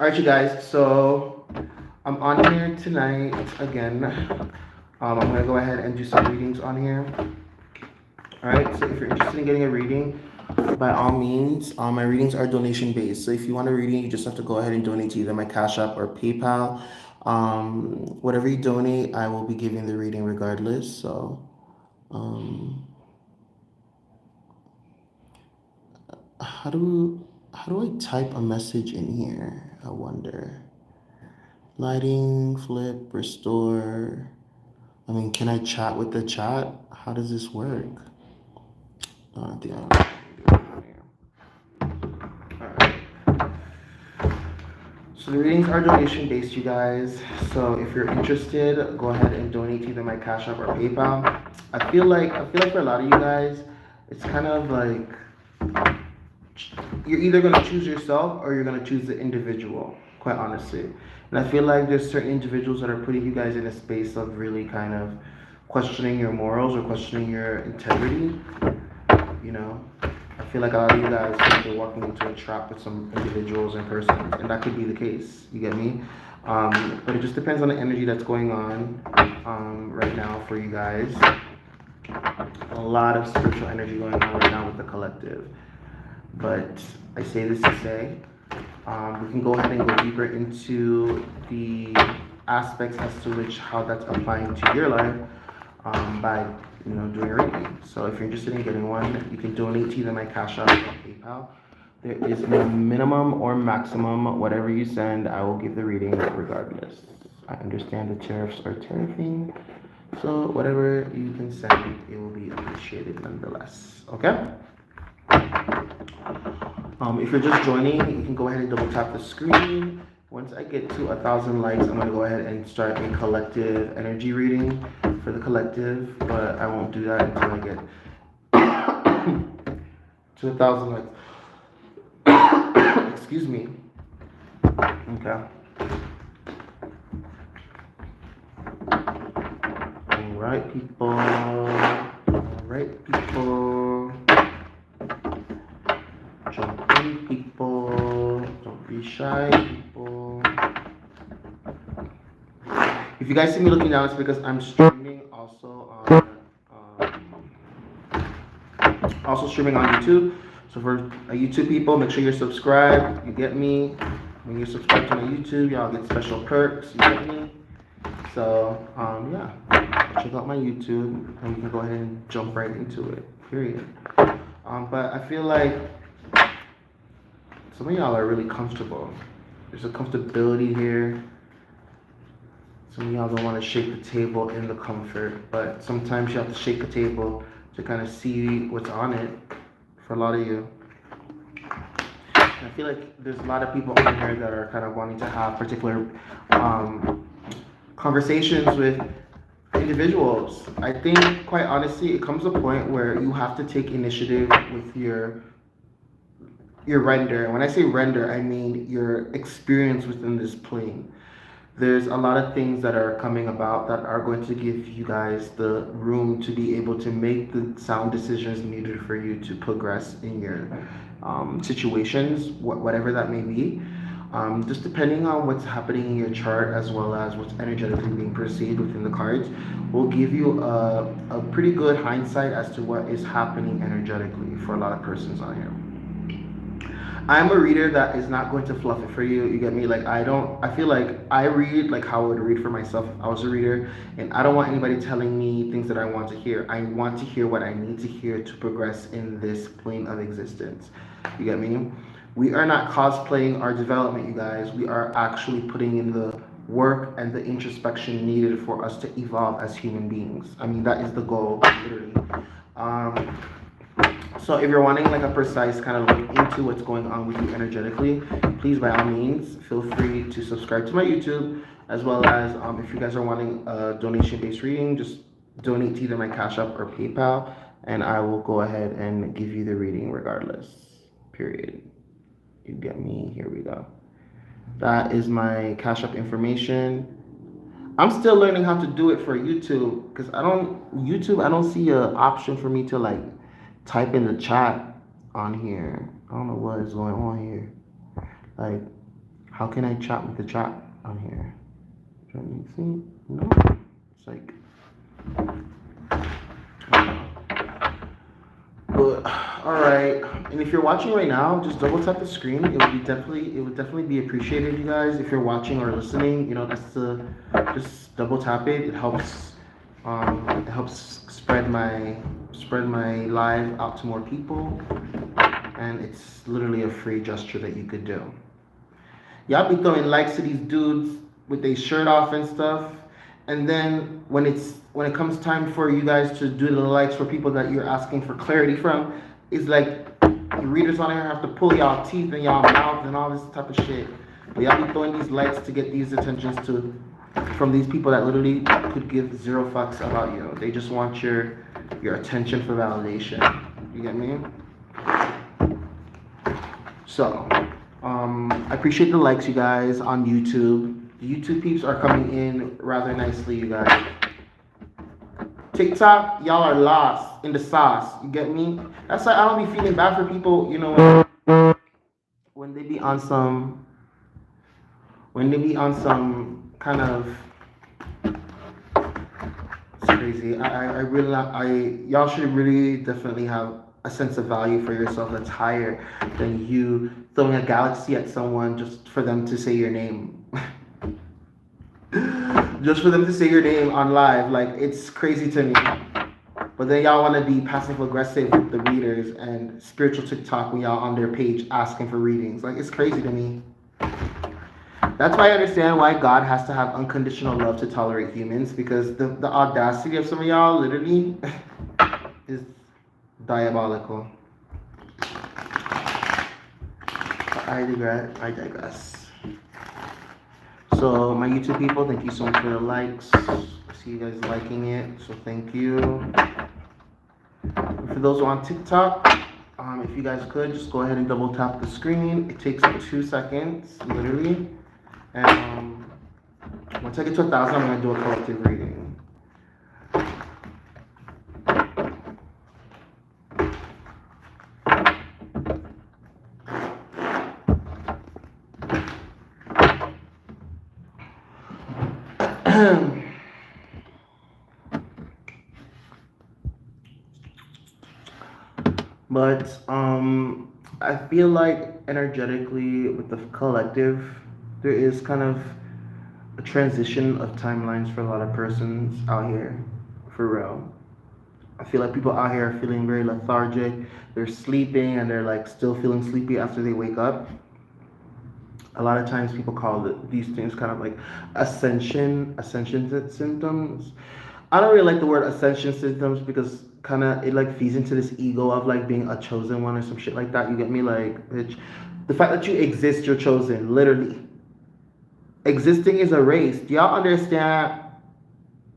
All right, you guys. So I'm on here tonight again. I'm gonna go ahead and do some readings on here. All right. So if you're interested in getting a reading, by all means, my readings are donation based. So if you want a reading, you just have to go ahead and donate to either my Cash App or PayPal. Whatever you donate, I will be giving the reading regardless. So, um, how do how do I type a message in here? I wonder. Lighting, flip, restore. I mean, can I chat with the chat? How does this work? Damn. Alright. So the readings are donation based, you guys. So if you're interested, go ahead and donate to either my Cash App or PayPal. I feel like for a lot of you guys, it's kind of like you're either gonna choose yourself or you're gonna choose the individual, quite honestly. And I feel like there's certain individuals that are putting you guys in a space of really kind of questioning your morals or questioning your integrity. You know, I feel like a lot of you guys think you're walking into a trap with some individuals and persons, and that could be the case. You get me? But it just depends on the energy that's going on right now for you guys. A lot of spiritual energy going on right now with the collective. But I say this to say, we can go ahead and go deeper into the aspects as to which how that's applying to your life by doing a reading. So if you're interested in getting one, you can donate to either my Cash App or PayPal. There is no minimum or maximum. Whatever you send, I will give the reading regardless. I understand the tariffs are tariffing, so whatever you can send, it will be appreciated nonetheless. Okay. If you're just joining, you can go ahead and double tap the screen. Once I get to 1,000 likes, I'm gonna go ahead and start a collective energy reading for the collective, but I won't do that until I get to 1,000 likes. Excuse me. Okay. All right, people. All right, people. Jump in, people. Don't be shy, people. If you guys see me looking down, it's because I'm streaming also streaming on YouTube. So for YouTube people, make sure you're subscribed. You get me? When you're subscribed to my YouTube, y'all get special perks. You get me? So yeah, check out my YouTube, and we can go ahead and jump right into it. Period. But I feel like some of y'all are really comfortable. There's a comfortability here. Some of y'all don't want to shake the table in the comfort, but sometimes you have to shake the table to kind of see what's on it for a lot of you. And I feel like there's a lot of people on here that are kind of wanting to have particular conversations with individuals. I think, quite honestly, it comes a point where you have to take initiative with your render. And when I say render, I mean your experience within this plane. There's a lot of things that are coming about that are going to give you guys the room to be able to make the sound decisions needed for you to progress in your situations, whatever that may be. Just depending on what's happening in your chart as well as what's energetically being perceived within the cards will give you a pretty good hindsight as to what is happening energetically for a lot of persons on here. I'm a reader that is not going to fluff it for you. You get me? Like I feel like I read like how I would read for myself if I was a reader, and I don't want anybody telling me things that I want to hear. I want to hear what I need to hear to progress in this plane of existence. You get me? We are not cosplaying our development, you guys. We are actually putting in the work and the introspection needed for us to evolve as human beings. I mean, that is the goal, literally. So if you're wanting like a precise kind of look into what's going on with you energetically, please by all means feel free to subscribe to my YouTube, as well as if you guys are wanting a donation-based reading, just donate to either my Cash App or PayPal, and I will go ahead and give you the reading regardless. Period. You get me? Here we go. That is my Cash App information. I'm still learning how to do it for YouTube because I don't see an option for me to like type in the chat on here. I don't know what is going on here. Like, How can I chat with the chat on here? See? No. It's like. But all right, and if you're watching right now, just double tap the screen. It would definitely be appreciated, you guys. If you're watching or listening, that's the just double tap it. It helps spread my live out to more people, and it's literally a free gesture that you could do. Y'all be throwing likes to these dudes with their shirt off and stuff, and then when it comes time for you guys to do the likes for people that you're asking for clarity from, it's like the readers on here have to pull y'all teeth and y'all mouth and all this type of shit. But y'all be throwing these likes to get these attentions from these people that literally could give zero fucks about you. They just want your attention for validation. You get me? So, I appreciate the likes, you guys, on YouTube. The YouTube peeps are coming in rather nicely, you guys. TikTok, y'all are lost in the sauce. You get me? That's why I don't be feeling bad for people, when they be on some kind of, it's crazy. Y'all should really definitely have a sense of value for yourself that's higher than you throwing a galaxy at someone just for them to say your name. Just for them to say your name on live, like, it's crazy to me. But then y'all want to be passive aggressive with the readers and spiritual TikTok when y'all on their page asking for readings. Like, it's crazy to me. That's why I understand why God has to have unconditional love to tolerate humans, because the audacity of some of y'all literally is diabolical. I digress. So my YouTube people, thank you so much for the likes. I see you guys liking it, so thank you. And for those who are on TikTok, if you guys could just go ahead and double tap the screen. It takes 2 seconds, literally. And once I get to 1,000, I'm gonna do a collective reading. But I feel like energetically with the collective, there is kind of a transition of timelines for a lot of persons out here, for real. I feel like people out here are feeling very lethargic. They're sleeping and they're like still feeling sleepy after they wake up. A lot of times people call these things kind of like ascension symptoms. I don't really like the word ascension symptoms because kind of it like feeds into this ego of like being a chosen one or some shit like that. You get me? Like, bitch, the fact that you exist, you're chosen. Literally, existing is a race. Do y'all understand?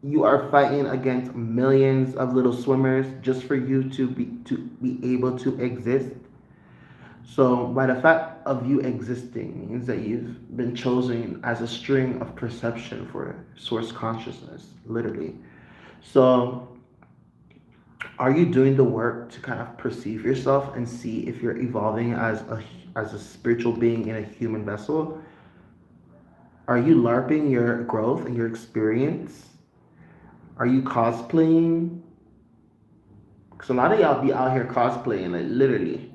You are fighting against millions of little swimmers just for you to be able to exist. So by the fact of you existing means that you've been chosen as a string of perception for source consciousness, literally. So are you doing the work to kind of perceive yourself and see if you're evolving as a spiritual being in a human vessel? Are you LARPing your growth and your experience? Are you cosplaying? Because a lot of y'all be out here cosplaying, like literally.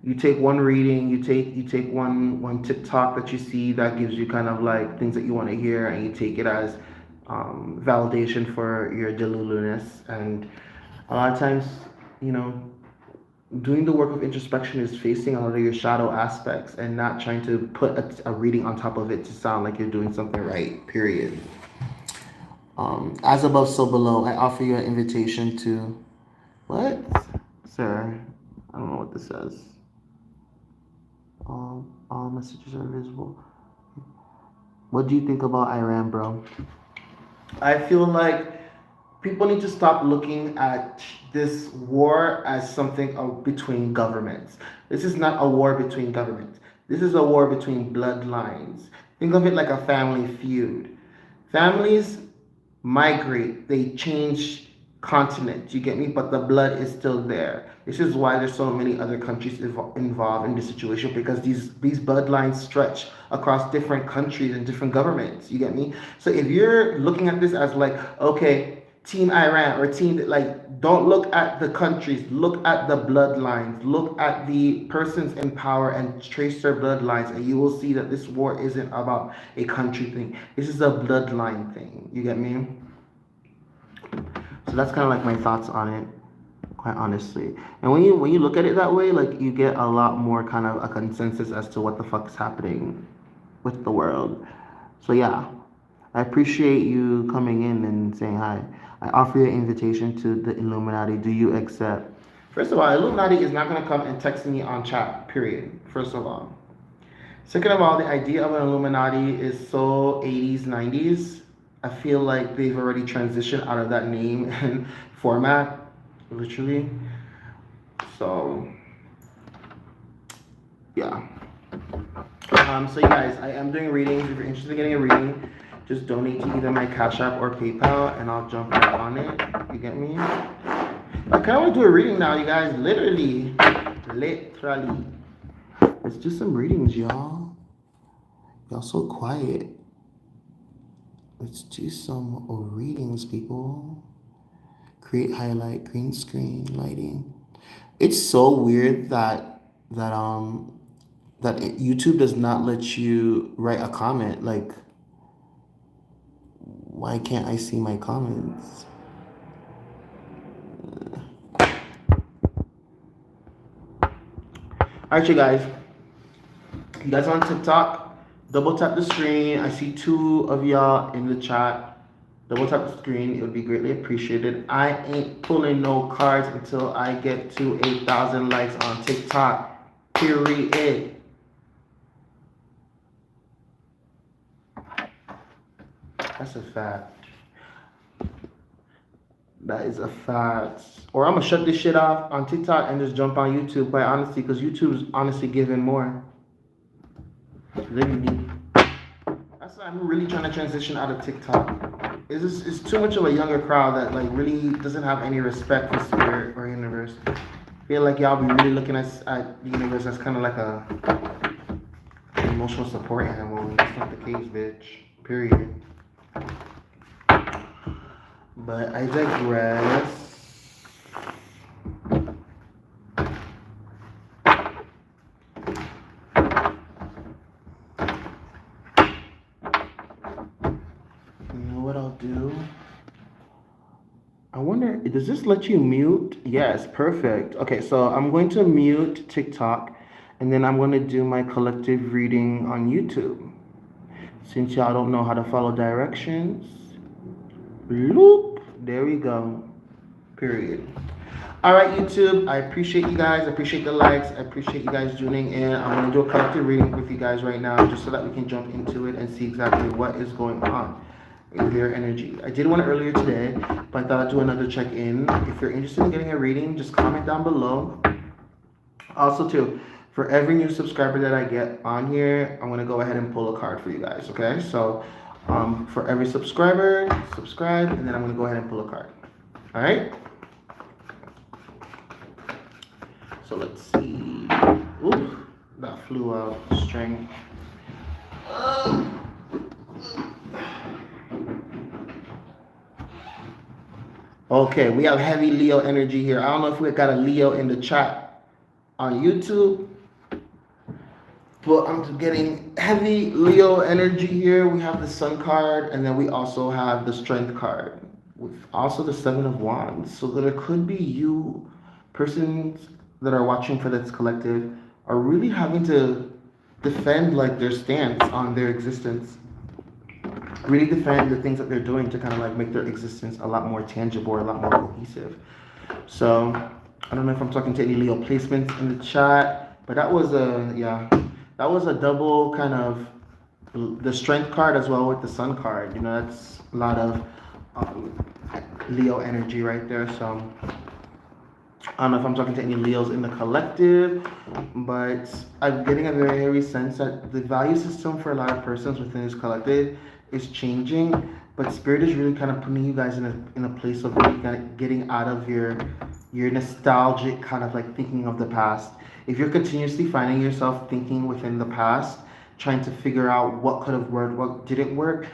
You take one reading, you take one TikTok that you see that gives you kind of like things that you want to hear, and you take it as validation for your delulu-ness. And a lot of times, doing the work of introspection is facing a lot of your shadow aspects and not trying to put a reading on top of it to sound like you're doing something right, period. As above, so below, I offer you an invitation to... What? Sir, I don't know what this says. All messages are visible. What do you think about Iran, bro? I feel like people need to stop looking at this war as something between governments. This is not a war between governments. This is a war between bloodlines. Think of it like a family feud. Families migrate, they change continent, you get me? But the blood is still there. This is why there's so many other countries involved in this situation, because these bloodlines stretch across different countries and different governments, you get me? So if you're looking at this as like, okay, Team Iran or team, like, don't look at the countries, look at the bloodlines, look at the persons in power and trace their bloodlines, and you will see that this war isn't about a country thing. This is a bloodline thing, you get me? So that's kind of like my thoughts on it, quite honestly. And when you look at it that way, like, you get a lot more kind of a consensus as to what the fuck is happening with the world. So yeah, I appreciate you coming in and saying hi. I offer you an invitation to the Illuminati. Do you accept? First of all, Illuminati is not going to come and text me on chat, period. First of all. Second of all, the idea of an Illuminati is so 80s, 90s. I feel like they've already transitioned out of that name and format, literally. So, yeah. So you guys, I am doing readings. If you're interested in getting a reading, just donate to either my Cash App or PayPal, and I'll jump right on it. You get me? I kind of want to do a reading now, you guys. Literally. Let's do some readings, y'all. Y'all so quiet. Let's do some readings, people. Create highlight, green screen, lighting. It's so weird that YouTube does not let you write a comment. Like, why can't I see my comments? Alright, you guys. You guys on TikTok, double tap the screen. I see 2 of y'all in the chat. Double tap the screen. It would be greatly appreciated. I ain't pulling no cards until I get to 1,000 likes on TikTok. Period. That's a fact. That is a fact. Or I'm gonna shut this shit off on TikTok and just jump on YouTube, quite honestly, because YouTube's honestly giving more. Literally. That's why I'm really trying to transition out of TikTok. It's too much of a younger crowd that like really doesn't have any respect for spirit or universe. I feel like y'all be really looking at the universe as kind of like an emotional support animal. That's not the case, bitch. Period. But I digress. You know what I'll do? I wonder, does this let you mute? Yes, perfect. Okay, so I'm going to mute TikTok, and then I'm going to do my collective reading on YouTube. Since y'all don't know how to follow directions. Loop. There we go. Period. All right, YouTube. I appreciate you guys. I appreciate the likes. I appreciate you guys tuning in. I'm going to do a collective reading with you guys right now, just so that we can jump into it and see exactly what is going on with their energy. I did one earlier today, but I thought I'd do another check-in. If you're interested in getting a reading, just comment down below. Also, too, for every new subscriber that I get on here, I'm going to go ahead and pull a card for you guys, okay? So, for every subscriber, subscribe, and then I'm going to go ahead and pull a card. All right? So, let's see. Ooh, that flew out. String. Okay, we have heavy Leo energy here. I don't know if we got a Leo in the chat on YouTube, but I'm getting heavy Leo energy here. We have the Sun card, and then we also have the Strength card, with also the Seven of Wands. So there could be you, persons that are watching for this collective, are really having to defend like their stance on their existence. Really defend the things that they're doing to kind of like make their existence a lot more tangible or a lot more cohesive. So I don't know if I'm talking to any Leo placements in the chat, but that was that was a double kind of the Strength card as well with the Sun card. You know, that's a lot of Leo energy right there. So I don't know if I'm talking to any Leos in the collective, but I'm getting a very heavy sense that the value system for a lot of persons within this collective is changing, but spirit is really kind of putting you guys in a place of really kind of getting out of your nostalgic kind of like thinking of the past. If you're continuously finding yourself thinking within the past, trying to figure out what could have worked, what didn't work,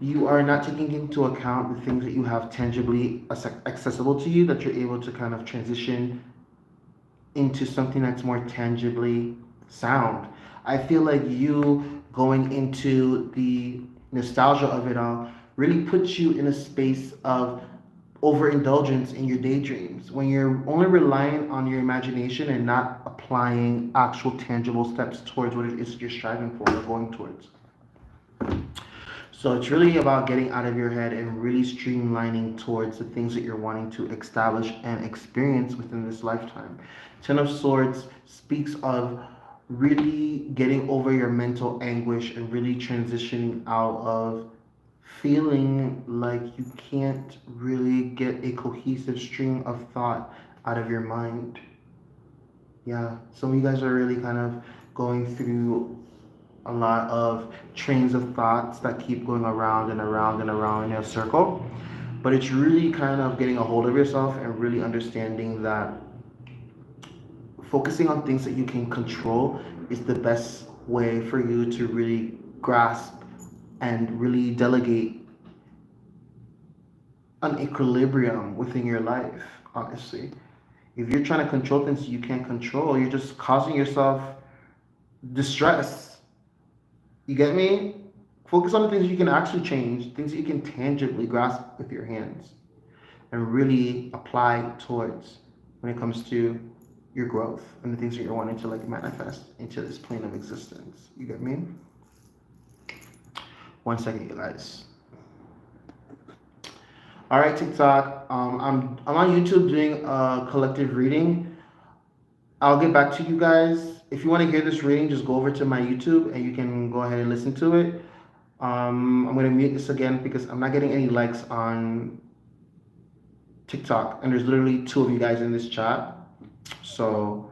you are not taking into account the things that you have tangibly accessible to you, that you're able to kind of transition into something that's more tangibly sound. I feel like you going into the nostalgia of it all really puts you in a space of overindulgence in your daydreams when you're only relying on your imagination and not applying actual tangible steps towards what it is you're striving for or going towards. So it's really about getting out of your head and really streamlining towards the things that you're wanting to establish and experience within this lifetime. Ten of Swords speaks of really getting over your mental anguish and really transitioning out of feeling like you can't really get a cohesive stream of thought out of your mind. Yeah, some of you guys are really kind of going through a lot of trains of thoughts that keep going around and around and around in a circle. But it's really kind of getting a hold of yourself and really understanding that focusing on things that you can control is the best way for you to really grasp and really delegate an equilibrium within your life, honestly. If you're trying to control things you can't control, you're just causing yourself distress. You get me? Focus on the things you can actually change, things that you can tangibly grasp with your hands and really apply towards when it comes to your growth and the things that you're wanting to like manifest into this plane of existence. You get me? 1 second, you guys. All right, TikTok. I'm on YouTube doing a collective reading. I'll get back to you guys. If you want to hear this reading, just go over to my YouTube and you can go ahead and listen to it. I'm going to mute this again because I'm not getting any likes on TikTok. And there's literally 2 of you guys in this chat. So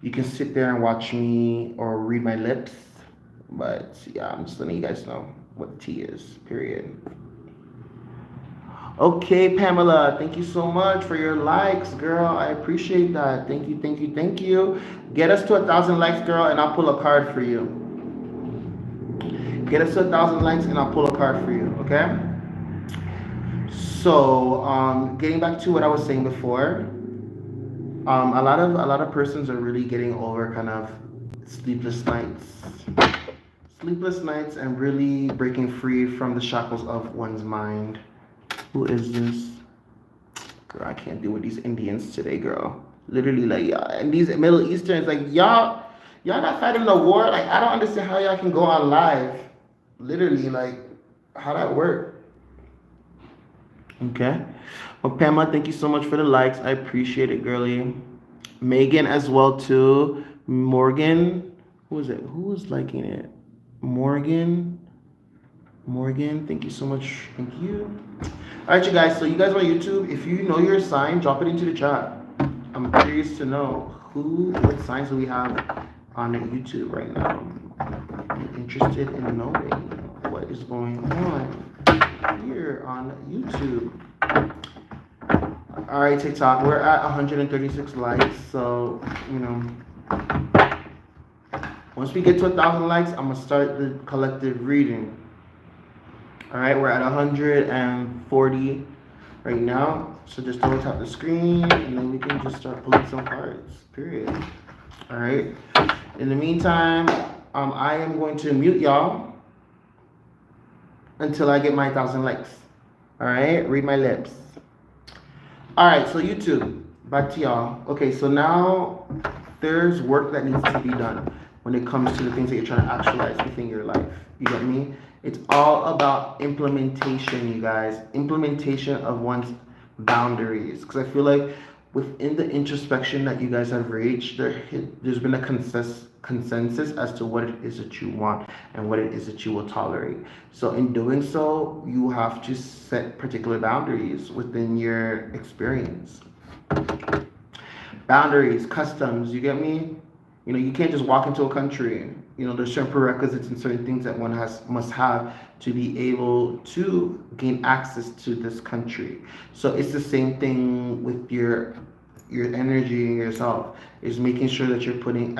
you can sit there and watch me or read my lips. But yeah, I'm just letting you guys know what the tea is, period. Okay, Pamela, thank you so much for your likes, girl. I appreciate that. Thank you, thank you, thank you. Get us to 1,000 likes, girl, and I'll pull a card for you. Get us to 1,000 likes and I'll pull a card for you, okay? So, getting back to what I was saying before, a lot of persons are really getting over kind of sleepless nights and really breaking free from the shackles of one's mind. Who is this? Girl, I can't deal with these Indians today, girl. Literally, like, y'all, and these Middle Easterns, like, y'all not fighting the war. Like, I don't understand how y'all can go on live. Literally, like, how that work? Okay. Well, Pamela, thank you so much for the likes. I appreciate it, girlie. Megan as well, too. Morgan. Who is it? Who was liking it? Morgan, thank you so much. Thank you. All right, you guys. So you guys on YouTube, if you know your sign, drop it into the chat. I'm curious to know what signs do we have on YouTube right now. I'm interested in knowing what is going on here on YouTube. All right, TikTok, we're at 136 likes. So, once we get to 1,000 likes, I'm gonna start the collective reading. All right, we're at 140 right now. So just double tap the screen and then we can just start pulling some cards, period. All right. In the meantime, I am going to mute y'all until I get my 1,000 likes. All right, read my lips. All right, so YouTube, back to y'all. Okay, so now there's work that needs to be done when it comes to the things that you're trying to actualize within your life. You get me? It's all about implementation, you guys. Implementation of one's boundaries. Because I feel like within the introspection that you guys have reached, there's been a consensus as to what it is that you want and what it is that you will tolerate. So in doing so, you have to set particular boundaries within your experience. Boundaries, customs, you get me? You can't just walk into a country there's certain prerequisites and certain things that one must have to be able to gain access to this country. So it's the same thing with your energy and yourself, is making sure that you're putting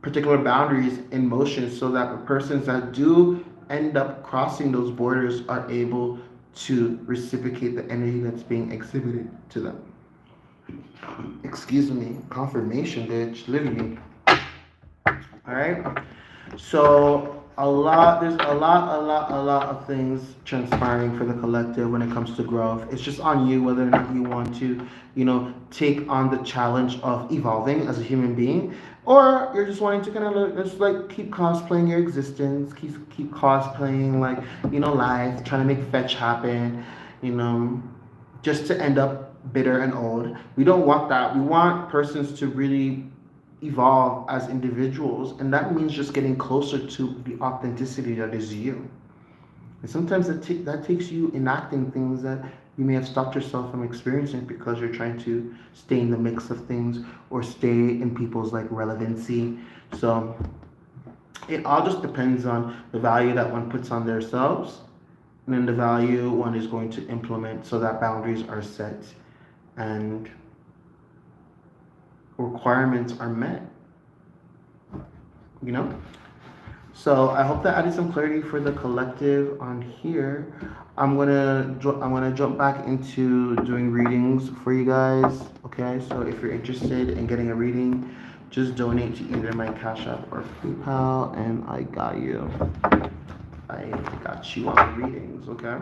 particular boundaries in motion so that the persons that do end up crossing those borders are able to reciprocate the energy that's being exhibited to them. Excuse me, confirmation, bitch, literally. All right. So there's a lot of things transpiring for the collective when it comes to growth. It's just on you whether or not you want to, take on the challenge of evolving as a human being, or you're just wanting to kind of just like keep cosplaying your existence, keep cosplaying like, life, trying to make fetch happen, just to end up bitter and old. We don't want that. We want persons to really evolve as individuals, and that means just getting closer to the authenticity that is you. And sometimes that takes you enacting things that you may have stopped yourself from experiencing because you're trying to stay in the mix of things or stay in people's like relevancy. So it all just depends on the value that one puts on themselves, and then the value one is going to implement so that boundaries are set and requirements are met. So I hope that added some clarity for the collective on here. I'm gonna jump back into doing readings for you guys. Okay, so if you're interested in getting a reading, just donate to either my Cash App or PayPal, and I got you. I got you on the readings. Okay.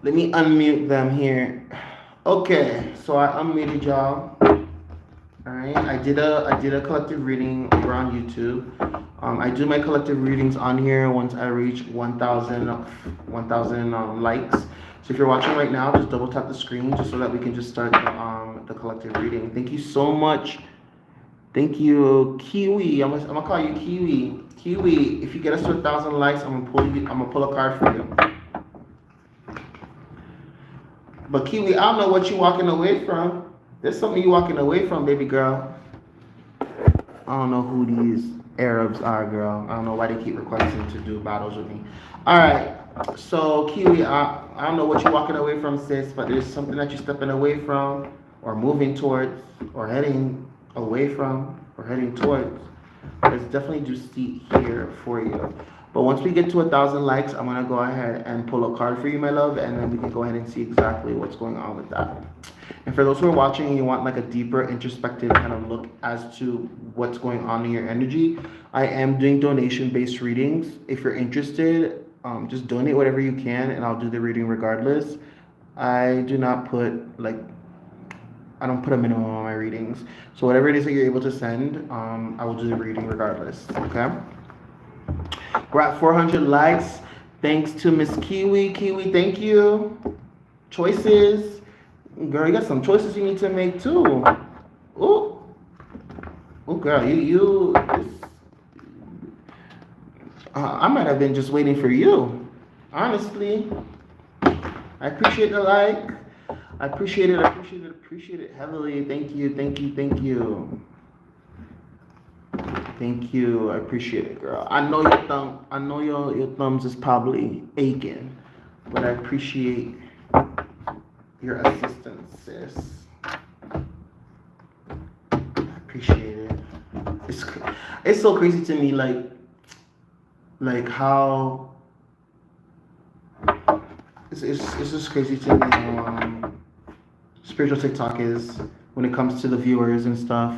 Let me unmute them here. Okay, so I unmuted y'all. All right, I did a collective reading over on YouTube. I do my collective readings on here once I reach 1,000 likes. So if you're watching right now, just double tap the screen just so that we can just start the collective reading. Thank you so much. Thank you, Kiwi. I'm gonna call you Kiwi. Kiwi, if you get us to 1,000 likes, I'm gonna pull a card for you. But Kiwi, I don't know what you're walking away from. There's something you're walking away from, baby girl. I don't know who these Arabs are, girl. I don't know why they keep requesting to do battles with me. All right. So, Kiwi, I don't know what you're walking away from, sis, but there's something that you're stepping away from or moving towards or heading away from or heading towards. There's definitely juicy here for you. But once we get to 1,000 likes, I'm going to go ahead and pull a card for you, my love, and then we can go ahead and see exactly what's going on with that. And for those who are watching and you want like a deeper introspective kind of look as to what's going on in your energy, I am doing donation-based readings. If you're interested, just donate whatever you can and I'll do the reading regardless. I don't put a minimum on my readings. So whatever it is that you're able to send, I will do the reading regardless, okay? We're at 400 likes. Thanks to Miss Kiwi. Kiwi, thank you. Choices. Girl, you got some choices you need to make too. Ooh. Ooh, girl, I might have been just waiting for you. Honestly. I appreciate the like. I appreciate it heavily. Thank you. Thank you. I appreciate it, girl. I know your thumbs is probably aching, but I appreciate your assistance, sis. I appreciate it. It's so crazy to me, like how it's just crazy to me how spiritual TikTok is when it comes to the viewers and stuff.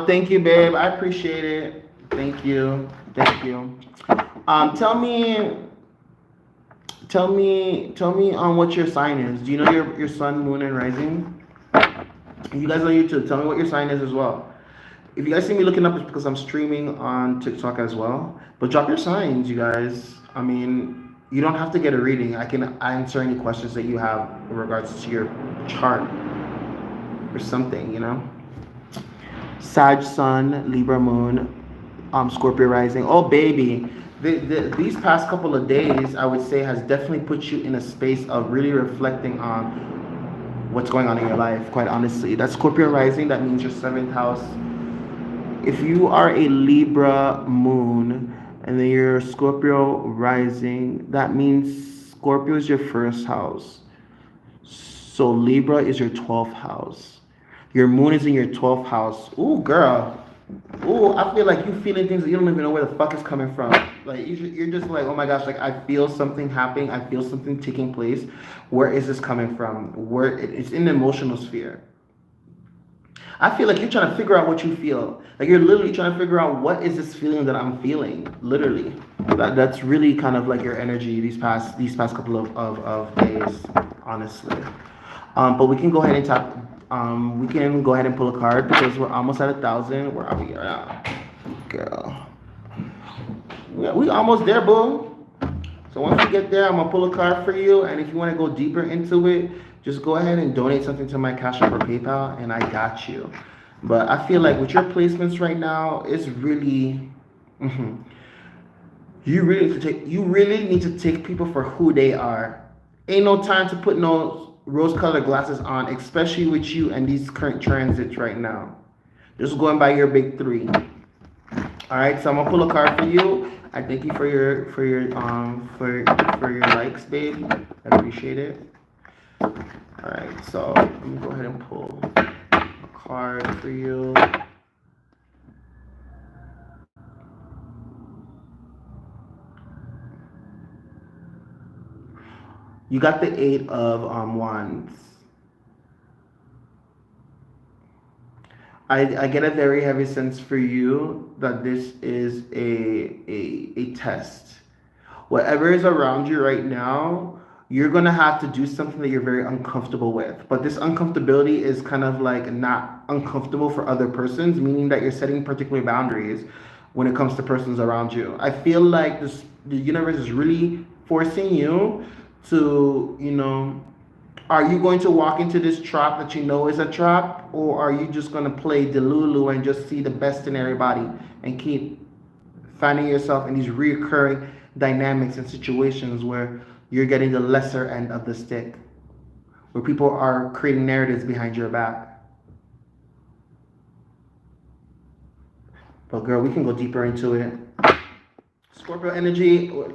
Thank you, babe. I appreciate it. Thank you. Tell me what your sign is. Do you know your sun, moon, and rising? You guys on YouTube, tell me what your sign is as well. If you guys see me looking up, it's because I'm streaming on TikTok as well. But drop your signs, you guys. I mean, you don't have to get a reading. I can answer any questions that you have in regards to your chart or something, Sag sun, Libra moon, Scorpio rising. Oh, baby. These past couple of days, I would say, has definitely put you in a space of really reflecting on what's going on in your life, quite honestly. That's Scorpio rising. That means your 7th house. If you are a Libra moon and then you're Scorpio rising, that means Scorpio is your 1st house. So Libra is your 12th house. Your moon is in your 12th house. Ooh, girl. Ooh, I feel like you feeling things that you don't even know where the fuck is coming from. Like you're just like, oh my gosh, like I feel something happening. I feel something taking place. Where is this coming from? Where it's in the emotional sphere. I feel like you're trying to figure out what you feel. Like you're literally trying to figure out what is this feeling that I'm feeling. Literally, that's really kind of like your energy these past couple of days, honestly. But we can go ahead and tap. We can go ahead and pull a card because we're almost at 1,000. Where are we now, girl? We almost there, boo. So once we get there, I'm gonna pull a card for you. And if you want to go deeper into it, just go ahead and donate something to my Cash App or PayPal, and I got you. But I feel like with your placements right now, it's really, you really need to take people for who they are. Ain't no time to put no rose-colored glasses on, especially with you and these current transits right now. Just going by your big 3. All right, so I'm gonna pull a card for you. I thank you for your likes, babe. I appreciate it. All right, so let me go ahead and pull a card for you. You got the 8 of Wands. I get a very heavy sense for you that this is a test. Whatever is around you right now, you're going to have to do something that you're very uncomfortable with. But this uncomfortability is kind of like not uncomfortable for other persons, meaning that you're setting particular boundaries when it comes to persons around you. I feel like the universe is really forcing you to, are you going to walk into this trap that you know is a trap, or are you just going to play Delulu and just see the best in everybody and keep finding yourself in these reoccurring dynamics and situations where you're getting the lesser end of the stick, where people are creating narratives behind your back? But girl, we can go deeper into it. Scorpio energy, we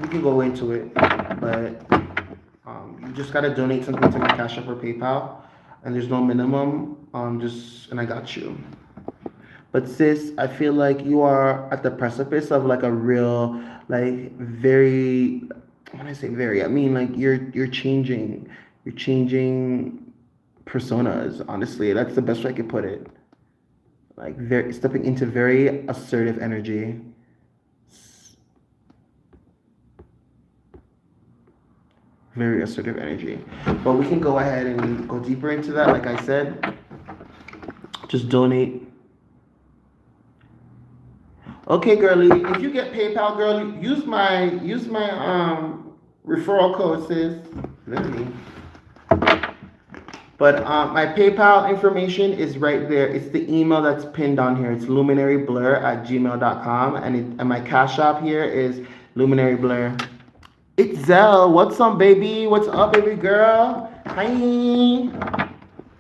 can go into it, but you just gotta donate something to my Cash App or PayPal, and there's no minimum. And I got you. But sis, I feel like you are at the precipice of like a real, like very. When I say very, I mean like you're changing personas. Honestly, that's the best way I could put it. Like very stepping into very assertive energy. Very assertive energy. But we can go ahead and go deeper into that. Like I said, just donate. Okay, girlie. If you get PayPal, girl, use my referral code, sis. Literally. But my PayPal information is right there. It's the email that's pinned on here. It's luminaryblur@gmail.com, and my Cash App here is luminaryblur. It's Zell. What's up, baby? What's up, baby girl? Hi.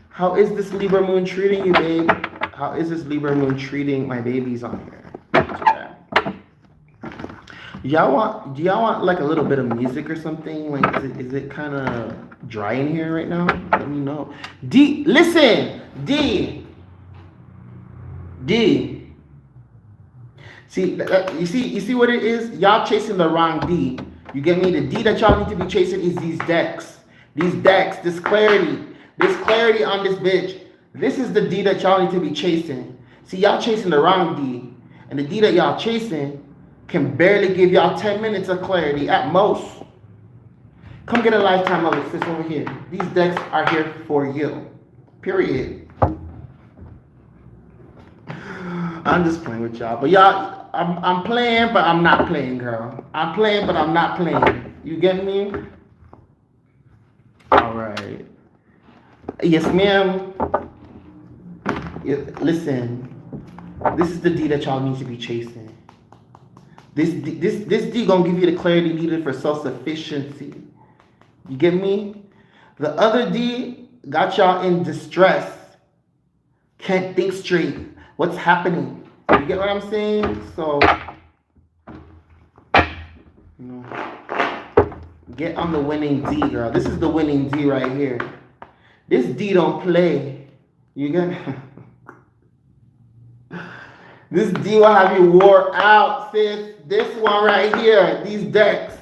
How is this Libra moon treating you, babe? How is this Libra moon treating my babies on here? Do y'all want like a little bit of music or something? Like, is it kind of dry in here right now? Let me know. D, listen, D. See, you see what it is? Y'all chasing the wrong D. You get me? The D that y'all need to be chasing is these decks. This clarity on this bitch. This is the D that y'all need to be chasing. See, y'all chasing the wrong D. And the D that y'all chasing can barely give y'all 10 minutes of clarity at most. Come get a lifetime of it, sis, over here. These decks are here for you. Period. I'm just playing with y'all. But y'all, I'm playing, but I'm not playing, girl. I'm playing, but I'm not playing. You get me? All right. Yes, ma'am. Listen, this is the D that y'all need to be chasing. This D gonna give you the clarity needed for self-sufficiency. You get me? The other D got y'all in distress. Can't think straight. What's happening? You get what I'm saying? So, you know, get on the winning D, girl. This is the winning D right here. This D don't play. You get this D will have you wore out, sis. This one right here, these decks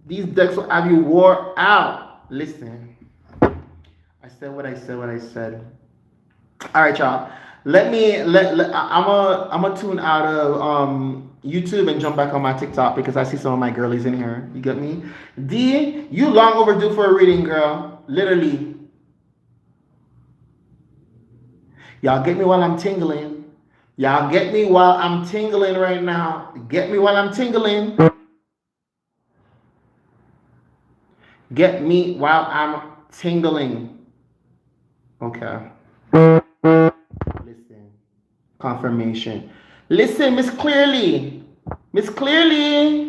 will have you wore out. Listen, I said what I said. All right, y'all. I'm a tune out of YouTube and jump back on my TikTok because I see some of my girlies in here. You get me? D, you long overdue for a reading, girl. Literally. Y'all get me while I'm tingling. Y'all get me while I'm tingling right now. Get me while I'm tingling. Get me while I'm tingling. Okay. Listen. Confirmation. Listen, Miss Clearly. Miss Clearly.